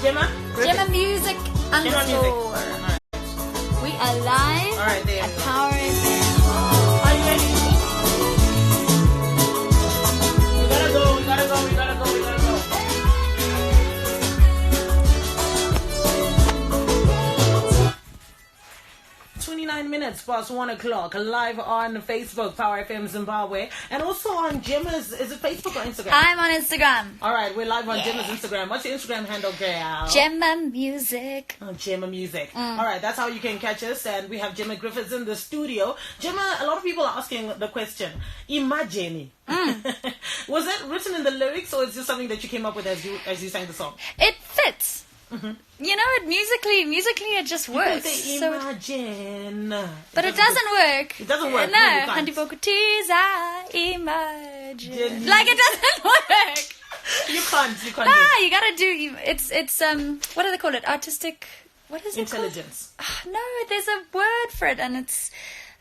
Gemma? Gemma Music underscore. Right. We are live there at you go. Power FM. Are you ready? We gotta go. 29 minutes past 1 o'clock, live on Facebook, Power FM Zimbabwe, and also on Gemma's, is it Facebook or Instagram? I'm on Instagram. Alright, we're live on Gemma's Instagram. What's your Instagram handle, girl? Gemma Music. Oh, Gemma Music. Alright, that's how you can catch us, and we have Gemma Griffiths in the studio. Gemma, a lot of people are asking the question, Imagine. Was that written in the lyrics, or is this something that you came up with as you sang the song? It fits. You know, musically it just works. Say imagine. But it doesn't work. It doesn't work. No, No, you can't. Handipokutiza, imagine. Like, it doesn't work. You can't. Ah, you gotta do, it's what do they call it? Artistic, what is it Intelligence. called? No, there's a word for it, and it's,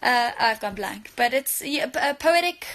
I've gone blank, but it's poetic,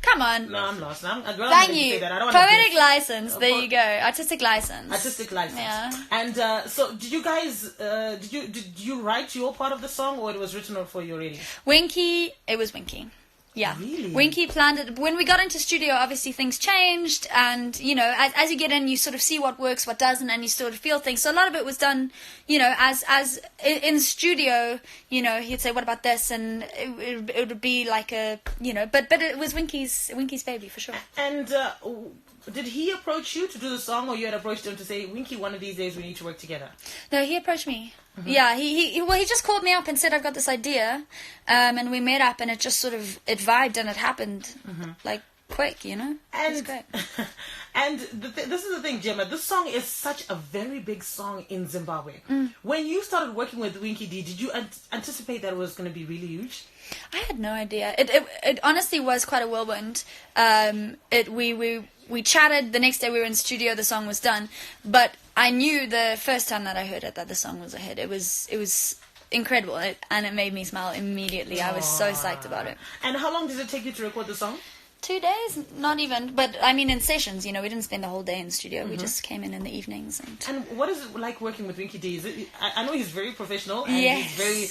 come on. No, I'm lost. I'd rather Thank make you. say that. I don't want Poetic license. There you go. Artistic license. Artistic license. Yeah. And so, did you guys? Did you write your part of the song, or it was written for you already? It was Winky. Yeah. Really? Winky planned it. When we got into studio, obviously things changed, and you know, as you get in, you sort of see what works, what doesn't, and you sort of feel things. So a lot of it was done, you know, as in studio. You know, he'd say, "What about this?" and it would be like a, you know, but it was Winky's baby for sure. And did he approach you to do the song, or you had approached him to say, "Winky, one of these days we need to work together"? No, he approached me. Yeah, he just called me up and said, "I've got this idea," and we met up, and it just sort of, it vibed, and it happened like quick, you know. It was great. And this is the thing, Gemma. This song is such a very big song in Zimbabwe. When you started working with Winky D, did you anticipate that it was going to be really huge? I had no idea. It honestly was quite a whirlwind. We chatted. The next day we were in the studio. The song was done, but I knew the first time that I heard it that the song was a hit. It was incredible, and it made me smile immediately. I was so psyched about it. And how long did it take you to record the song? 2 days, not even. But I mean, in sessions, you know, we didn't spend the whole day in the studio. We just came in the evenings. And what is it like working with Winky D? I know he's very professional, and Yes. he's very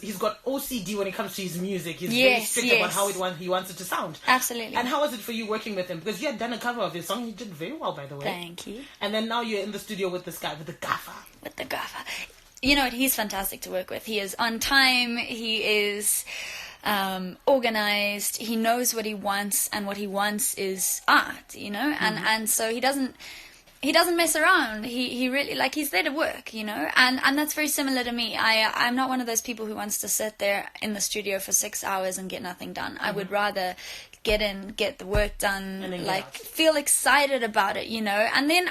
he's got OCD when it comes to his music. He's very strict about how he wants it to sound. Absolutely. And how was it for you working with him? Because you had done a cover of his song. You did very well, by the way. Thank you. And then now you're in the studio with this guy, with the gaffer. With the gaffer. You know what? He's fantastic to work with. He is on time. He is organized. He knows what he wants, and what he wants is art, you know. And so he doesn't mess around. He really, like, he's there to work, you know. And that's very similar to me. I'm not one of those people who wants to sit there in the studio for 6 hours and get nothing done. I would rather get in, get the work done, like feel excited about it, you know, and then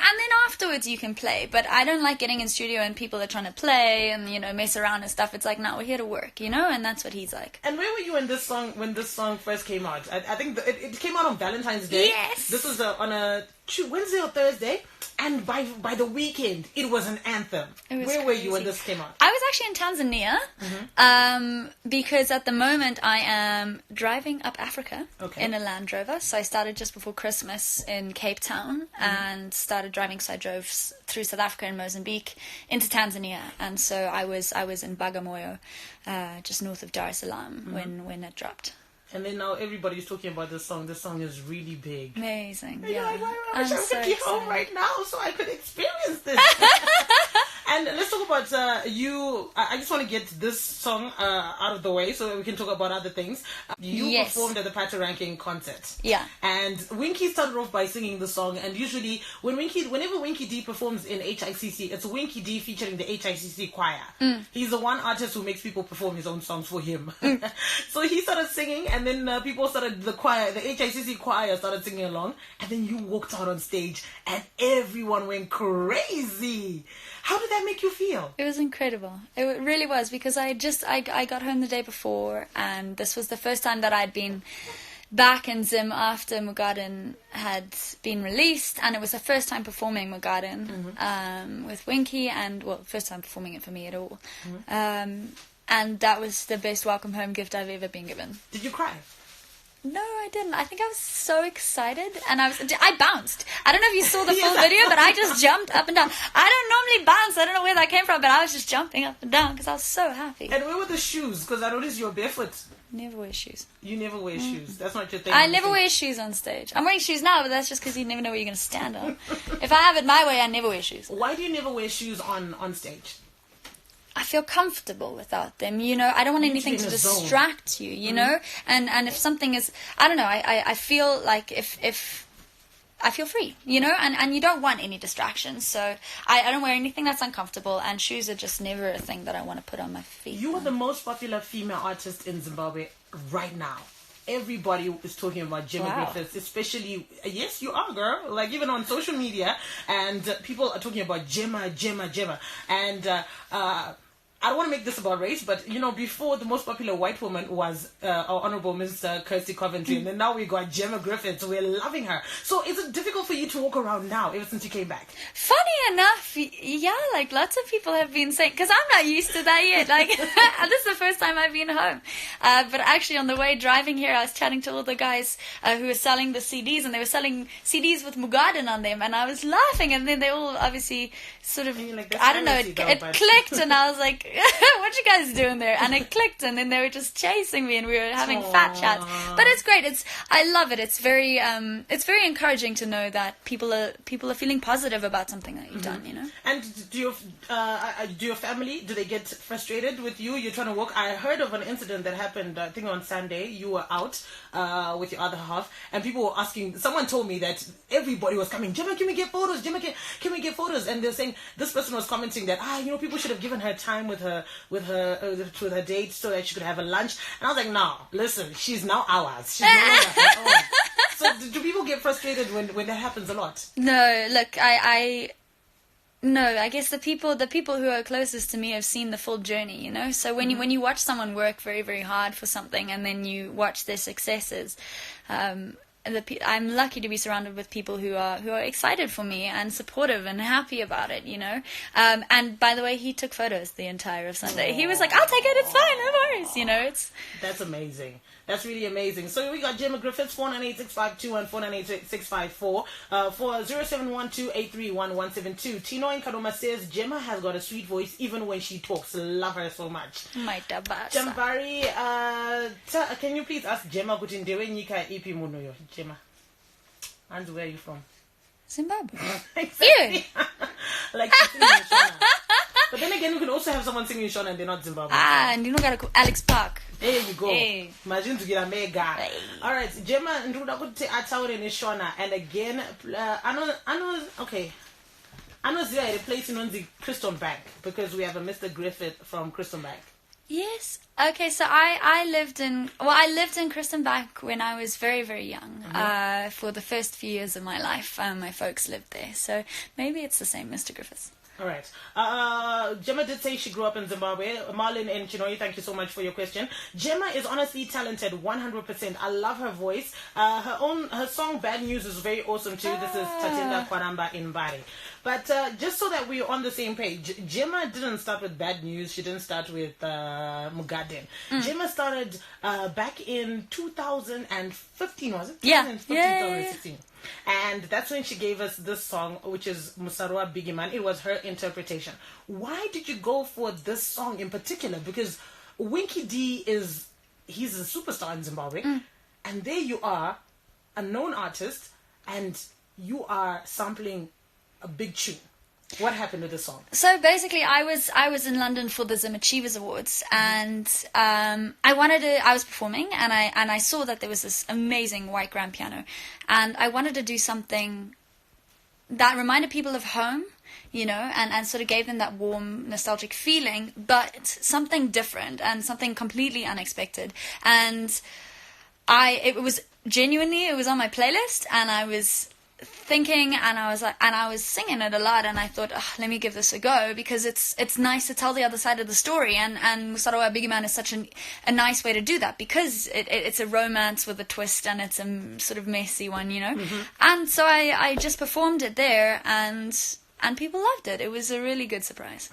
afterwards you can play. But I don't like getting in studio and people are trying to play and, you know, mess around and stuff. It's like, no, we're here to work, you know, and that's what he's like. And where were you when this song first came out? I think it came out on Valentine's Day. Yes. This was on a Wednesday or Thursday, and by the weekend it was an anthem. Where were you when this came out? I was actually in Tanzania, because at the moment I am driving up Africa in a Land Rover. So I started just before Christmas in Cape Town and started driving. So I drove through South Africa and Mozambique into Tanzania, and so I was in Bagamoyo, just north of Dar es Salaam when it dropped. And then now everybody's talking about this song. This song is really big. Amazing. Yeah. Yeah. I wish I could be home right now so I could experience this. And let's talk about you. I just want to get this song out of the way so that we can talk about other things. You performed at the Patoranking concert. Yeah. And Winky started off by singing the song. And usually, whenever Winky D performs in HICC, it's Winky D featuring the HICC choir. He's the one artist who makes people perform his own songs for him. So he started singing, and then the HICC choir started singing along. And then you walked out on stage, and everyone went crazy. How did that make you feel? It was incredible. It really was, because I got home the day before, and this was the first time that I'd been back in Zim after MuGarden had been released, and it was the first time performing MuGarden with Winky, and first time performing it for me at all. And that was the best welcome home gift I've ever been given. Did you cry? No, I didn't. I think I was so excited, and I bounced. I don't know if you saw the full video, but I just jumped up and down. I don't normally bounce. I don't know where that came from, but I was just jumping up and down because I was so happy. And where were the shoes? Because I noticed you're barefoot. Never wear shoes. You never wear shoes. That's not your thing. I never wear shoes on stage. I'm wearing shoes now, but that's just because you never know where you're going to stand on. If I have it my way, I never wear shoes. Why do you never wear shoes on stage? I feel comfortable without them, you know. I don't want anything to distract you, you know. And if something is, I don't know. I feel like if I feel free, you know, and you don't want any distractions. So I don't wear anything that's uncomfortable, and shoes are just never a thing that I want to put on my feet. You are the most popular female artist in Zimbabwe right now. Everybody is talking about Gemma Griffiths, especially, yes, you are, girl. Like, even on social media, and people are talking about Gemma. And I don't want to make this about race, but, you know, before the most popular white woman was our Honorable Miss Kirsty Coventry, and then now we got Gemma Griffiths. We're loving her. So is it difficult for you to walk around now, ever since you came back? Funny enough, yeah, like lots of people have been saying, because I'm not used to that yet. Like, this is the first time I've been home. But actually, on the way driving here, I was chatting to all the guys who were selling the CDs, and they were selling CDs with MuGarden on them, and I was laughing, and then they all obviously sort of, like, I don't know, it clicked, and I was like, what you guys doing there? And it clicked, and then they were just chasing me, and we were having fat chats. But it's great. I love it. It's very encouraging to know that people are feeling positive about something that you've done, you know. And do your family, do they get frustrated with you? You're trying to walk. I heard of an incident that happened, I think on Sunday. You were out with your other half, and people were asking. Someone told me that everybody was coming. Gemma, can we get photos? Gemma, can we get photos? And they're saying this person was commenting that people should have given her time with her date so that she could have a lunch. And I was like, no, listen, she's now ours. She's no longer her own. So do people get frustrated when that happens a lot? No, look, no, I guess the people who are closest to me have seen the full journey, you know. So when you watch someone work very, very hard for something, and then you watch their successes, I'm lucky to be surrounded with people who are excited for me and supportive and happy about it, you know. And by the way, he took photos the entire of Sunday. He was like, "I'll take it. It's fine. No worries." You know, that's amazing. That's really amazing. So we got Gemma Griffiths, 498-652 and 498-654 for 0712-831-172. Tino in Kadoma says Gemma has got a sweet voice even when she talks. Love her so much. My tabasa. Jambari, can you please ask Gemma Kutindewe Nika Ipi Munoyo? Gemma, and where are you from? Zimbabwe. Exactly. Like singing in Shona. But then again, we could also have someone singing in Shona and they're not Zimbabwe. And you know, gotta Alex Park. There you go. Hey. Imagine to get a mega. Hey. All right, Gemma, nduda kuti ataure in Shona, and again, I know Zia replacing on the Crystal Bank because we have a Mr. Griffith from Crystal Bank. Yes. Okay, so I lived in Crystal Bank when I was very, very young. For the first few years of my life, my folks lived there. So maybe it's the same, Mr. Griffiths. All right. Gemma did say she grew up in Zimbabwe. Marlon and Chinoi, thank you so much for your question. Gemma is honestly talented, 100%. I love her voice. Her song Bad News is very awesome too. This is Tatenda Kwaramba in Bari. But just so that we're on the same page, Gemma didn't start with Bad News. She didn't start with MuGarden. Gemma started back in 2015, was it? Yeah. 2016. And that's when she gave us this song, which is Musarua Bigiman. It was her interpretation. Why did you go for this song in particular? Because Winky D he's a superstar in Zimbabwe. And there you are, a known artist, and you are sampling a big tune. What happened with the song? So basically, I was in London for the Zim Achievers Awards, and I was performing, and I saw that there was this amazing white grand piano, and I wanted to do something that reminded people of home, you know, and sort of gave them that warm, nostalgic feeling, but something different and something completely unexpected. And it was on my playlist, and I was thinking, and I was singing it a lot, and I thought, let me give this a go, because it's nice to tell the other side of the story, and Musarawa Bigiman is such a nice way to do that, because it's a romance with a twist, and it's a sort of messy one, you know. And so I just performed it there, and people loved it. It was a really good surprise.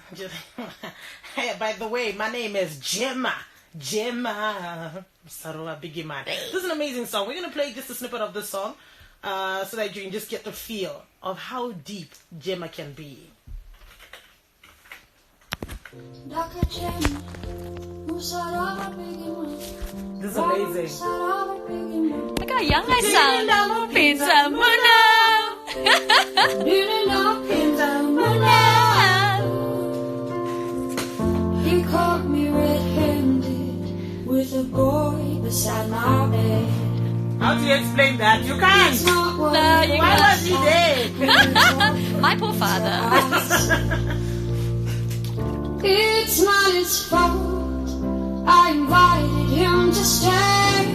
Hey, by the way, my name is Gemma. Saroa Biggie Man. This is an amazing song. We're going to play just a snippet of this song so that you can just get the feel of how deep Gemma can be. This is amazing. Look how young I sound. Pizza Muna. He caught me red-handed with a boy beside my bed. How do you explain that? You can't. No, you Why can't. was he dead? My poor father. It's not his fault. I invited him to stay.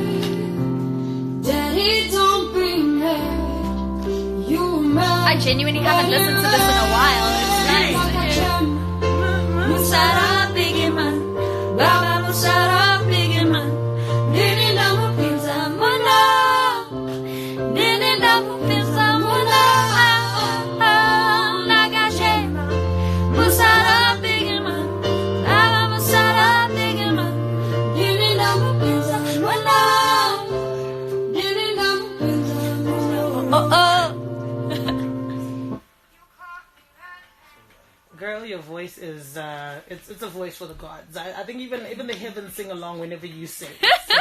Daddy, don't be mad. You mad. I genuinely haven't listened to this in a while. It's nice to hear. Musara Biggie Man, Baba Musara Biggie Man, Nini Namu Pizza Muna, Nini Namu Pizza Muna, Nagashema, Musara Biggie Man, Baba Musara Biggie Man, Nini Namu Pizza Muna, Nini Namu Pizza Muna. oh. Girl, your voice is it's a voice for the gods. I think even the heavens sing along whenever you sing. So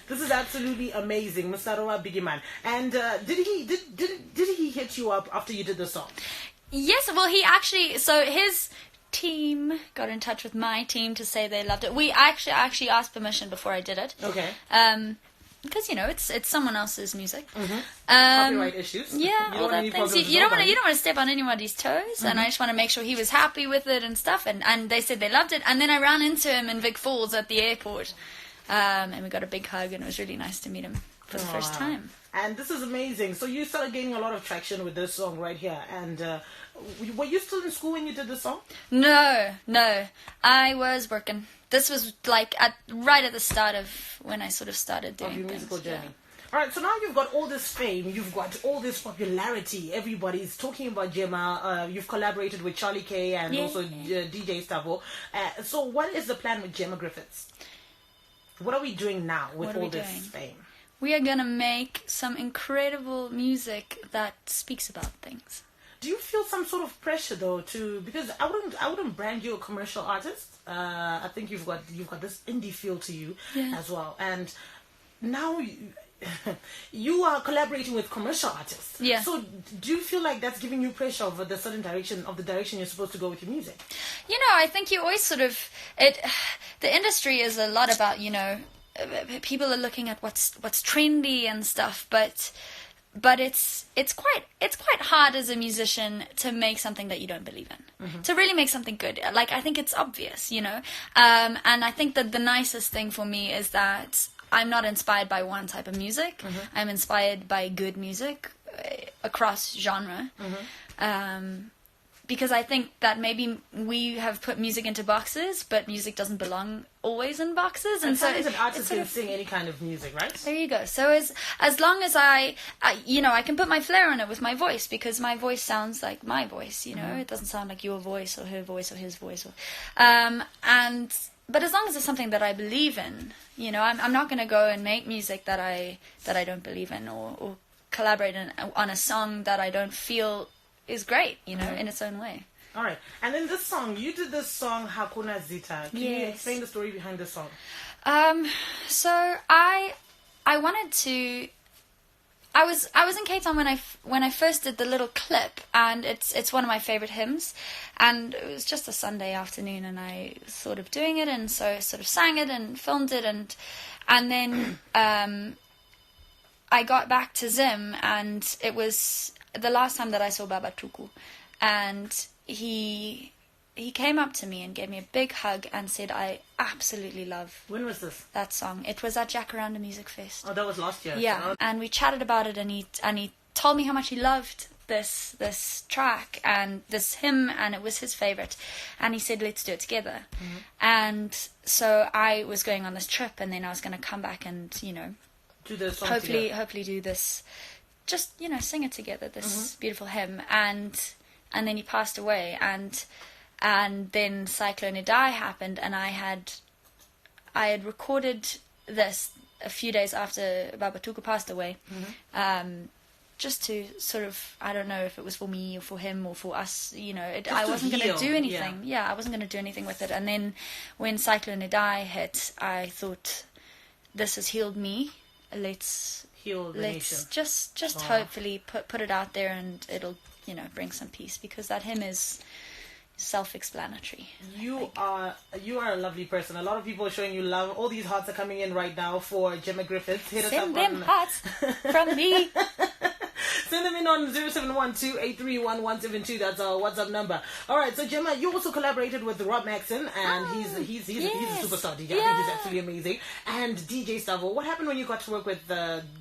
this is absolutely amazing, Musaroa Biggie Man. And did he hit you up after you did the song? Yes, well, he actually, so his team got in touch with my team to say they loved it. We actually asked permission before I did it. Okay. Because, you know, it's someone else's music. Copyright issues. Yeah, all that things. You don't want to step on anybody's toes, and I just want to make sure he was happy with it and stuff. And they said they loved it. And then I ran into him in Vic Falls at the airport, and we got a big hug, and it was really nice to meet him for the first time. And this is amazing. So you started getting a lot of traction with this song right here. And were you still in school when you did this song? No, I was working. This was like right at the start of when I sort of started doing your things. musical journey. All right, so now you've got all this fame, you've got all this popularity. Everybody's talking about Gemma. You've collaborated with Charlie K and also DJ Stavo. So what is the plan with Gemma Griffiths? What are we doing now with all this fame? We are gonna make some incredible music that speaks about things. Do you feel some sort of pressure though because I wouldn't brand you a commercial artist. I think you've got this indie feel to you as well. And now you are collaborating with commercial artists. Yeah. So do you feel like that's giving you pressure over the direction you're supposed to go with your music? You know, I think you always sort of the industry is a lot about, you know, people are looking at what's trendy and stuff, but it's quite hard as a musician to make something that you don't believe in, to really make something good. Like, I think it's obvious, you know, and I think that the nicest thing for me is that I'm not inspired by one type of music. I'm inspired by good music across genre. Because I think that maybe we have put music into boxes, but music doesn't belong always in boxes. And so an artist can sing any kind of music, right? There you go. So as long as I can put my flair on it with my voice, because my voice sounds like my voice, you know, it doesn't sound like your voice or her voice or his voice. But as long as it's something that I believe in, you know, I'm not going to go and make music that I don't believe in, or collaborate on a song that I don't feel is great, you know, in its own way. All right. And then this song, you did this song Hakuna Zita. Can you explain the story behind this song? So I wanted to. I was in Cape Town when I first did the little clip, and it's one of my favorite hymns, and it was just a Sunday afternoon, and I was sort of doing it, and so I sort of sang it and filmed it, and then I got back to Zim, and it was the last time that I saw Baba Tuku, and he came up to me and gave me a big hug and said, "I absolutely love." When was this? That song. It was at Jacaranda Music Fest. Oh, that was last year. Yeah, and we chatted about it, and he told me how much he loved this track and this hymn, and it was his favorite, and he said, "Let's do it together." And so I was going on this trip, and then I was going to come back and, you know, do this song hopefully do this. Just, you know, sing it together, this beautiful hymn, and then he passed away, and then Cyclone Idai happened, and I had recorded this a few days after Babatuku passed away. Just to sort of, I don't know if it was for me or for him or for us, you know, I wasn't going to do anything. I wasn't going to do anything with it. And then when Cyclone Idai hit, I thought, this has healed me. Let's heal the nation. Just hopefully put it out there, and it'll, you know, bring some peace, because that hymn is self-explanatory. You are a lovely person. A lot of people are showing you love. All these hearts are coming in right now for Gemma Griffiths. Hit Send them hearts from me. Send them in on 0712-831-172. That's our WhatsApp number. All right, so Gemma, you also collaborated with Rob Maxon, and he's a superstar DJ. I think he's absolutely amazing. And DJ Stavo. What happened when you got to work with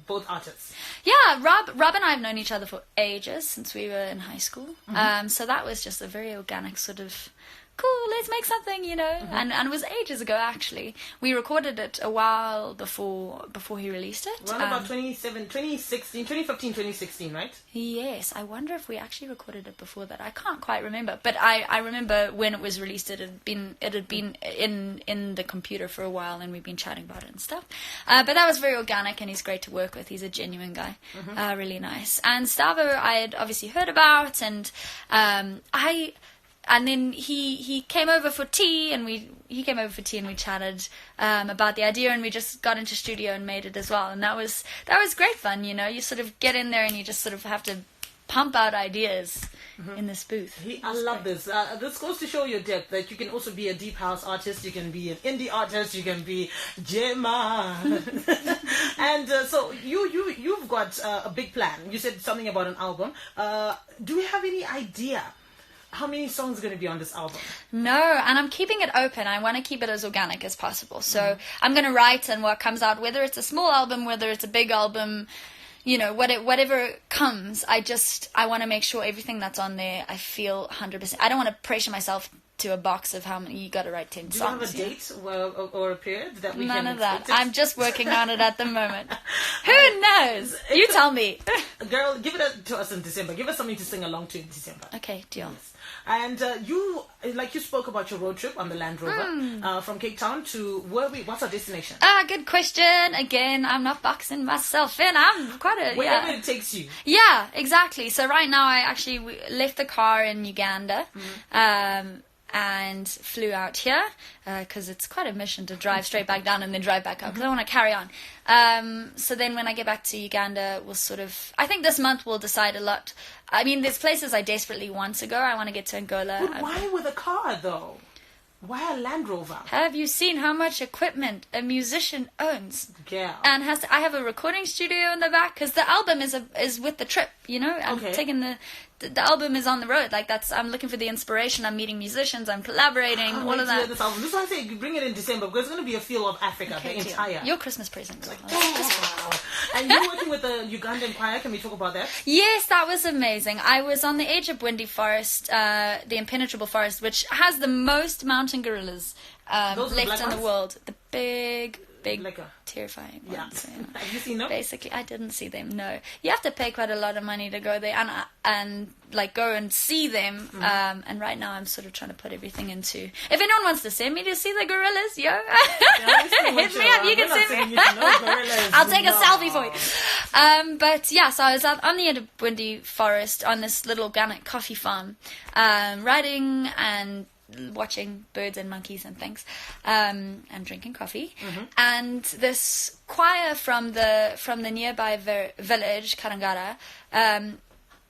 both artists? Yeah, Rob and I have known each other for ages, since we were in high school. So that was just a very organic sort of, cool, let's make something, you know. And it was ages ago, actually. We recorded it a while before he released it. Around about 2015, 2016, right? Yes, I wonder if we actually recorded it before that. I can't quite remember, but I remember when it was released, it had been in the computer for a while, and we've been chatting about it and stuff. But that was very organic, and he's great to work with. He's a genuine guy, really nice. And Stavo, I had obviously heard about, and And then he came over for tea, and we chatted about the idea, and we just got into studio and made it as well. And that was great fun, you know. You sort of get in there and you just sort of have to pump out ideas in this booth. I love this. This goes to show your depth, that you can also be a deep house artist, you can be an indie artist, you can be Gemma. And so you've got a big plan. You said something about an album. Do we have any idea how many songs are going to be on this album? No, and I'm keeping it open. I want to keep it as organic as possible. So I'm going to write, and what comes out, whether it's a small album, whether it's a big album, you know, whatever comes, I want to make sure everything that's on there, I feel 100%. I don't want to pressure myself to a box of how many, you got to write 10 songs. Do you have a date or a period that we None can of that. expect it? I'm just working on it at the moment. Who knows? You tell me. Girl, give it to us in December. Give us something to sing along to in December. Okay, deal. Yes. And you spoke about your road trip on the Land Rover from Cape Town to what's our destination? Good question. Again, I'm not boxing myself in. I'm quite a... Wherever it takes you. Yeah, exactly. So right now I actually left the car in Uganda. And flew out here because it's quite a mission to drive straight back down and then drive back up, because I want to carry on. So then when I get back to Uganda, we'll sort of... I think this month we'll decide a lot. I mean, there's places I desperately want to go. I want to get to Angola. But why with a car, though? Why a Land Rover? Have you seen how much equipment a musician owns? Yeah. And I have a recording studio in the back, because the album is with the trip, you know? I'm taking the album is on the road. Like, I'm looking for the inspiration. I'm meeting musicians. I'm collaborating. All of that. This album. This is why I say you bring it in December, because it's going to be a feel of Africa, the entire. Your Christmas present. Like, and you're working with the Ugandan choir. Can we talk about that? Yes, that was amazing. I was on the edge of Windy Forest, the impenetrable forest, which has the most mountain gorillas left in the world. The big, terrifying ones. Yeah. Have you seen them? Basically, I didn't see them. No, you have to pay quite a lot of money to go there and go and see them. And right now, I'm sort of trying to put everything into. If anyone wants to send me to see the gorillas, hit me up. You can send me. I'll take a selfie for you. But yeah, so I was out on the end of Windy Forest on this little organic coffee farm, riding and watching birds and monkeys and things, and drinking coffee. And this choir from the nearby village Karangara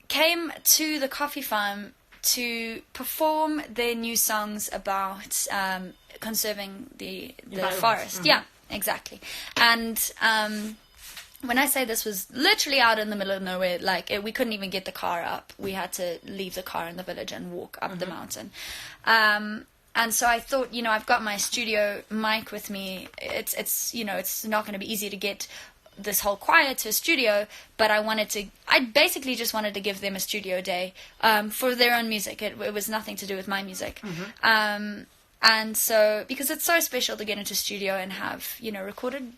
came to the coffee farm to perform their new songs about conserving the forest. Yeah, exactly. And when I say this was literally out in the middle of nowhere, we couldn't even get the car up. We had to leave the car in the village and walk up the mountain. And so I thought, I've got my studio mic with me. It's not going to be easy to get this whole choir to a studio, but I basically just wanted to give them a studio day for their own music. It was nothing to do with my music. And so, because it's so special to get into studio and have, recorded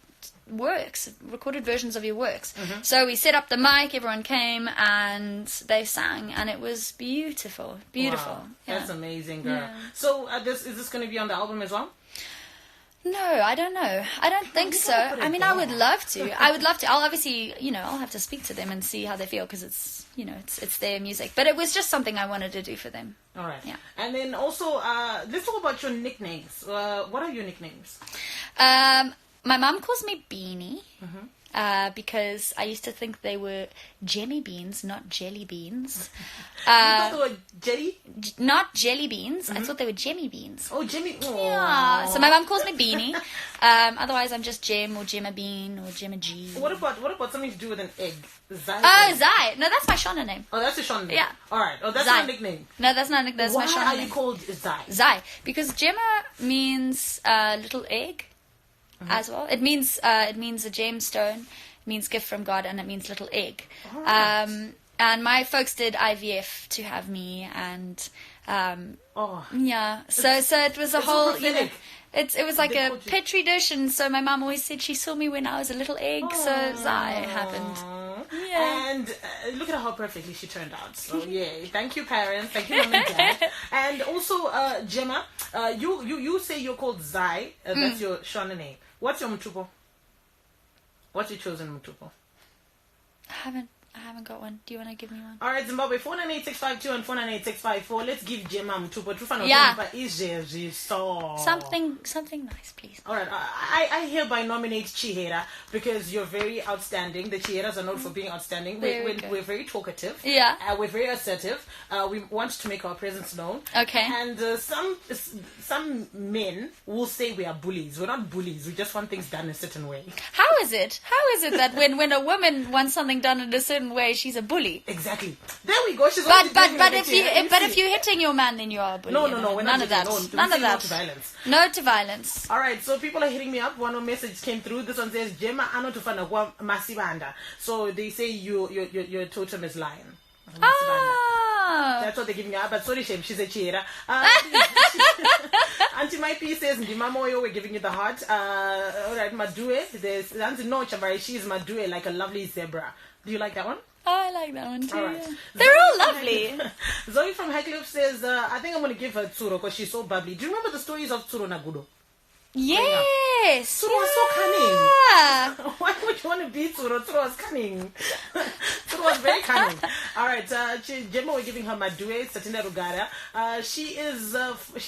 versions of your works. So we set up the mic, everyone came, and they sang, and it was beautiful. Wow, that's amazing, girl. So is this going to be on the album as well? No, I don't know. I don't think so. I mean, I would love to. I would love to. I'll obviously, I'll have to speak to them and see how they feel because it's, it's their music. But it was just something I wanted to do for them. All right. Yeah. And then also, let's talk about your nicknames. What are your nicknames? My mum calls me Beanie. Because I used to think they were Jemmy beans, not jelly beans. You thought they were jelly? Not jelly beans. I thought they were Jemmy beans. Oh, Jemmy. Yeah. So my mum calls me Beanie. Otherwise, I'm just Jem or Gemma Bean or Gemma G. What about something to do with an egg? Zai. Oh, Zai. No, that's my Shona name. Oh, that's your Shona name? Yeah. All right. Oh, that's Zai. your nickname? No, that's not. That's my Shona name. Why are you called Zai? Zai. Because Gemma means little egg. As well, it means a gemstone, it means gift from God, and it means little egg. Right. And my folks did IVF to have me, and yeah. So it was a whole, it was like a petri dish, and so my mom always said she saw me when I was a little egg, so Zai happened. Yeah. And look at how perfectly she turned out. So yay! Thank you, parents. Thank you, mom and dad. And also, Gemma, you say you're called Zai. That's your Shona name. What's your Mtupo? What's your chosen Mtupo? I haven't got one. Do you want to give me one? All right, Zimbabwe, 498652 and 498654. Let's give Gemma Mtupo. Yeah. So Something nice, please. All right, I hereby nominate Chihera because you're very outstanding. The Chiheras are known for being outstanding. We're very talkative. Yeah. We're very assertive. We want to make our presence known. Okay. And some men will say we are bullies. We're not bullies. We just want things done a certain way. How is it that when a woman wants something done in a certain way, she's a bully? Exactly. There we go. She's but if you're hitting your man, then you are a bully. No, we're not none of that. None of that. No to violence. No to violence. All right, so people are hitting me up. One message came through. This one says Gemma ano tufana kwa masibanda. So they say your totem is lion. Ah. That's what they're giving her. But sorry, shame. She's a cheera. Auntie My P says Ndimamoyo, we're giving you the heart. All right, Madue. There's Auntie No Chabari. She's Madue, like a lovely zebra. Do you like that one? Oh, I like that one too. All right. Yeah. They're all lovely. Zoe from HICC says, I think I'm going to give her Tsuro because she's so bubbly. Do you remember the stories of Tsuro Nagudo? Yes. Tsuro was so cunning. Why would you want to be Tsuro? Tsuro was cunning. Tsuro was very cunning. All right, Gemma, we're giving her Madue, Satina Rugara. She's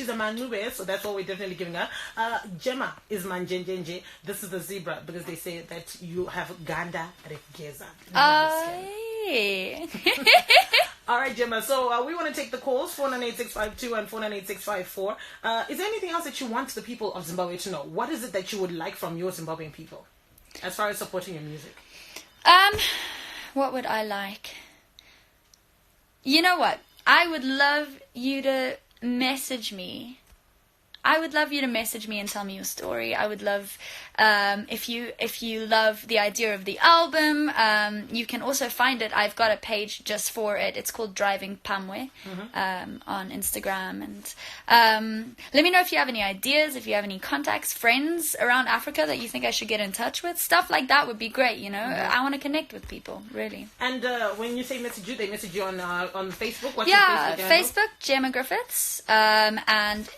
a Manube, so that's what we're definitely giving her. Gemma is Manjenjenje. This is the zebra because they say that you have Ganda Regeza. All right, Gemma. So we want to take the calls 498652 and 498654. Is there anything else that you want the people of Zimbabwe to know? What is it that you would like from your Zimbabwean people as far as supporting your music? What would I like? You know what? I would love you to message me. I would love you to message me and tell me your story. I would love if you love the idea of the album. You can also find it. I've got a page just for it. It's called Driving Pamwe on Instagram. And let me know if you have any ideas, if you have any contacts, friends around Africa that you think I should get in touch with. Stuff like that would be great. I want to connect with people, really. And when you say message you, they message you on Facebook. What's your Facebook? Facebook Gemma Griffiths, and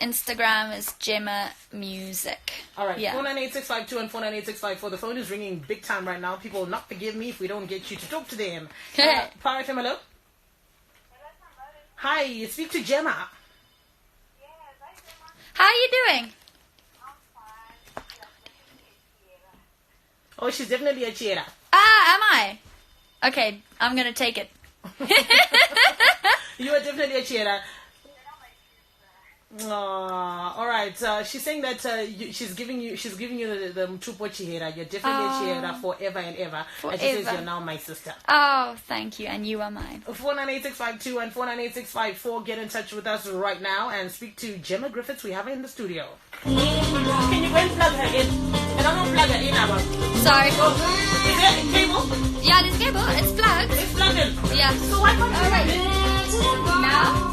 Instagram is Gemma Music. All right, yeah. 498652 and 498654. The phone is ringing big time right now. People will not forgive me if we don't get you to talk to them. Power FM, hello? Hi, you speak to Gemma. Yes, hi Gemma. How are you doing? I'm fine. Oh, she's definitely a cheera. Am I? Okay, I'm gonna take it. You are definitely a cheera. All right. She's saying that she's giving you the Mtupo Chihera. You're definitely a Chihera forever and ever. And she says you're now my sister. Oh, thank you, and you are mine. 498652 and 498654. Get in touch with us right now and speak to Gemma Griffiths. We have her in the studio. Can you go and plug her in? And I'm gonna plug her in now. Sorry. Is there a cable? Yeah, there's cable. It's plugged. It's plugged in. Yeah. So why can't you Now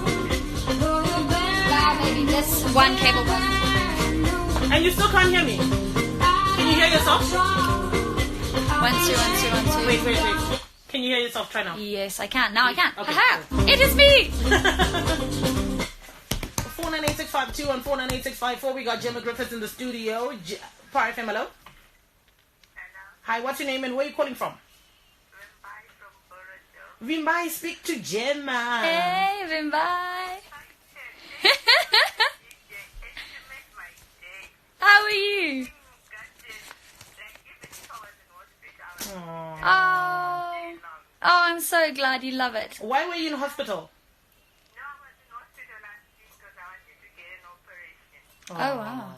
maybe this one cable works. And you still can't hear me? Can you hear yourself? 1 2 1 2 1 2. Wait. Can you hear yourself? Try now. Yes, I can. Now I can. Okay. Aha! It is me! 498652 498-652 and 498-654. We got Gemma Griffiths in the studio. Power FM, hello. Hello. Hi, what's your name and where are you calling from? Wimbai from Borodo. Vimbai, speak to Gemma. Hey, Vimbai. You made my day. How are you? Oh, I'm so glad you love it. Why were you in hospital? No, I was in hospital last week because I wanted to get an operation. Oh, wow.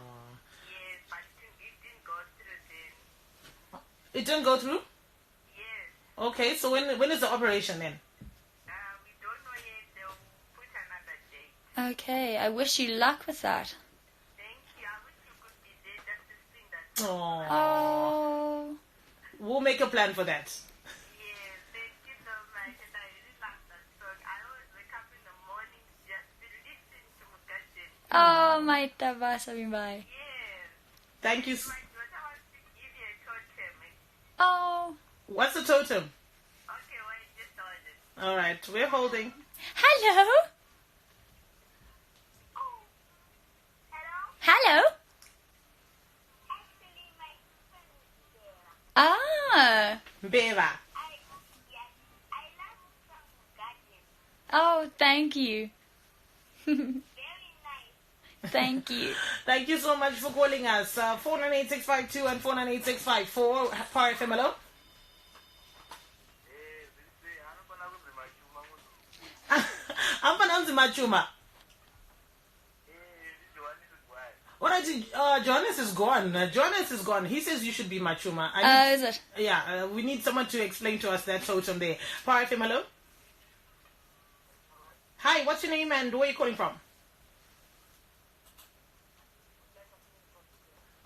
Yes, but it didn't go through then. It didn't go through? Yes. Okay, so when is the operation then? We don't know yet. They'll put another date. Okay, I wish you luck with that. Thank you. I wish you could be there. That's the thing that. Oh. Oh, We'll make a plan for that. Yes, thank you so much. And I really love that song. I always wake up in the morning just to listen to MuGarden. oh, my tabasa Vimbai. Yes. Thank you. My daughter wants to give you a totem. Oh, What's the totem? Okay, wait, just hold it. All right, we're holding. hello. Oh. Hello? Hello. Actually, my sister is there. Ah, Beva. Yes, I love some MuGarden. oh, thank you. Very nice. Thank you. Thank you so much for calling us. 498-652 and 498-654. Power FM, hello. I'm Pananzi Machuma. All right, Johannes is gone. Johannes is gone. He says you should be Machuma. Is it? Yeah, we need someone to explain to us that totem there. Power FM, hello. Hi, what's your name and where are you calling from?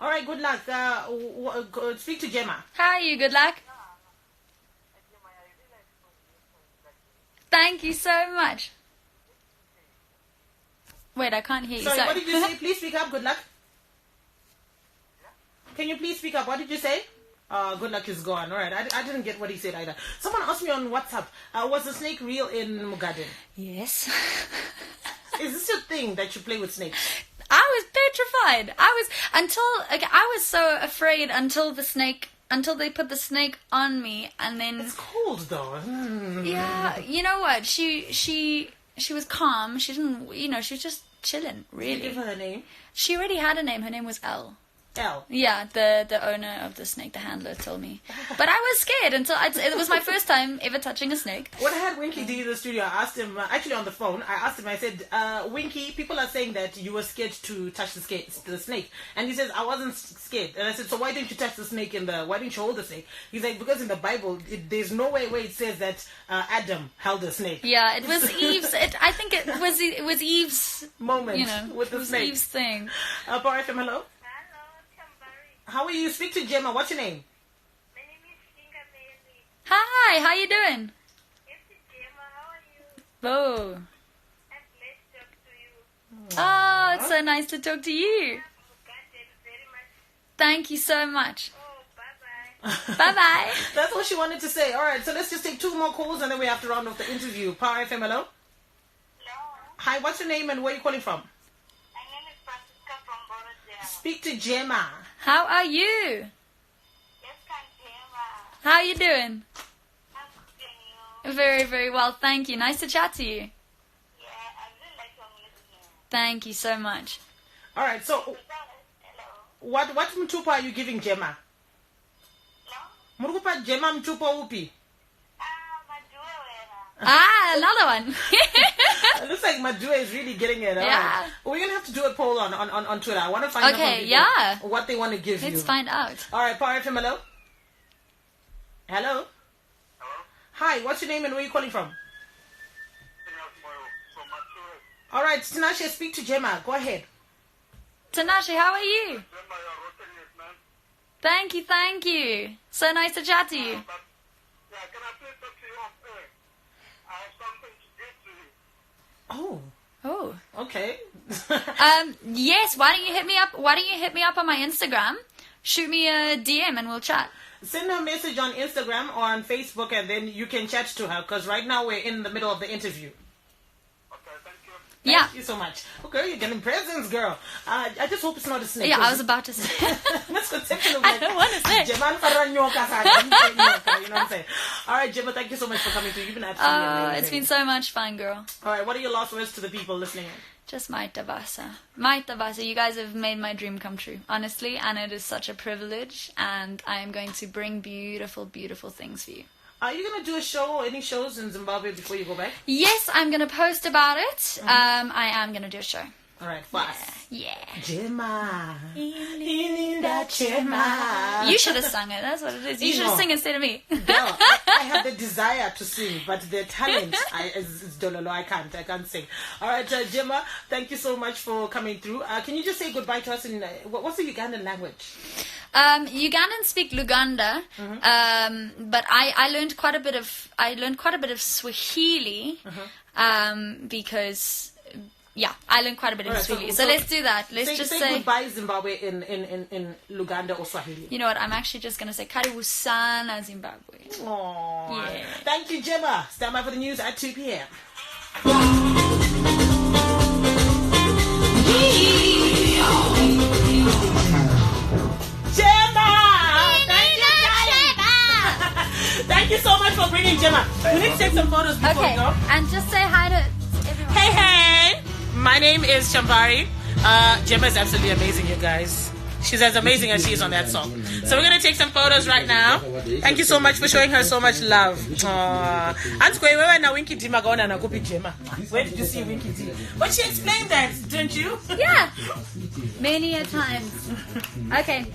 All right, good luck. Speak to Gemma. How are you? Good luck. Thank you so much. Wait, I can't hear you. Sorry, what did you say? Please speak up. Good luck. Can you please speak up? What did you say? Good luck is gone. All right, I didn't get what he said either. Someone asked me on WhatsApp, was the snake real in MuGarden? Yes. Is this your thing that you play with snakes? I was petrified. I was so afraid until they put the snake on me, and then It's cold though. yeah, you know what? She was calm. She didn't, she was just chilling. Did you Really, give her a name? she already had a name. Her name was Elle. Elle. Yeah, the owner of the snake, the handler, told me. But I was scared until it was my first time ever touching a snake. When I had Winky D in the studio, I asked him, actually on the phone, I said, Winky, people are saying that you were scared to touch the snake. And he says, I wasn't scared. And I said, so why didn't you touch the snake why didn't you hold the snake? He's like, because in the Bible, there's no way where it says that Adam held a snake. Yeah, it was Eve's. I think it was Eve's Moment with it the was snake. Eve's thing. Power FM, hello. Hello, Chambari. How are you? Speak to Gemma. What's your name? My name is Kinga Meli. Hi, how you doing? Yes, Gemma, how are you? Oh, I'm blessed to talk to you. oh, it's so nice to talk to you. MuGarden very much. Thank you so much. Oh, bye-bye. Bye bye. That's what she wanted to say. All right, so let's just take 2 more calls and then we have to round off the interview. Power FM, hello. Hello. Hi, what's your name and where are you calling from? My name is Francisca from Borodo. Speak to Gemma. How are you? Yes, Gemma. How are you doing? I'm good, you. Very, very well, thank you. Nice to chat to you. Yeah, I really like your music. Thank you so much. All right, so Hello. what mtupa are you giving Gemma? Hello. Murukupa Gemma mtupa upi? Maduwe. Ah, another one. It looks like Madua is really getting it. All Yeah. right. We're going to have to do a poll on Twitter. I want to find out from Okay, people yeah. what they want to give you. Let's find out. All right, Power FM, hello. Hello. Hello. Hi, what's your name and where are you calling from? All right, Tinashe, speak to Gemma. Go ahead. Tanashi, how are you? Thank you, thank you. So nice to chat to you. Yeah, can I please talk to you off air? I have something to give to you. Oh, Oh. okay. Yes, why don't you hit me up? Why don't you hit me up on my Instagram? Shoot me a DM and we'll chat. Send her a message on Instagram or on Facebook and then you can chat to her because right now we're in the middle of the interview. Okay, thank you. Thank you so much. Oh, girl, you're getting presents, girl. I just hope it's not a snake. Yeah, I was about to say. Misconception of I don't want to say. Gemma, you know what I'm saying? All right, Gemma, thank you so much for coming through. You've been absolutely amazing. It's been so much fun, girl. All right, what are your last words to the people listening in? Just Maitabasa. You guys have made my dream come true, honestly, and it is such a privilege, and I am going to bring beautiful, beautiful things for you. Are you going to do a show or any shows in Zimbabwe before you go back? Yes, I'm going to post about it. I am going to do a show. All right, fast. Yeah. Gemma. You should have sung it. That's what it is. You should have sung instead of me. Girl, I have the desire to sing, but the talent is dololo. I can't sing. All right, Gemma, thank you so much for coming through. Can you just say goodbye to us in what's the Ugandan language? Ugandans speak Luganda, but I learned quite a bit of Swahili, because. Yeah, I learned quite a bit of Swahili. So let's do that. Let's just say goodbye Zimbabwe in Luganda or Swahili. You know what? I'm actually just going to say Karibu sana Zimbabwe. Aww. Yeah. Thank you, Gemma. Stand by for the news at 2 p.m. Gemma! Thank you so much for bringing Gemma. We need to take some photos before we go. And just say hi to everyone. Hey! My name is Chambari. Gemma is absolutely amazing, you guys. She's as amazing as she is on that song. So we're going to take some photos right now. Thank you so much for showing her so much love. Winky D Gemma. Where did you see Winky D? But she explained that, didn't you? Yeah. Many a times. Okay.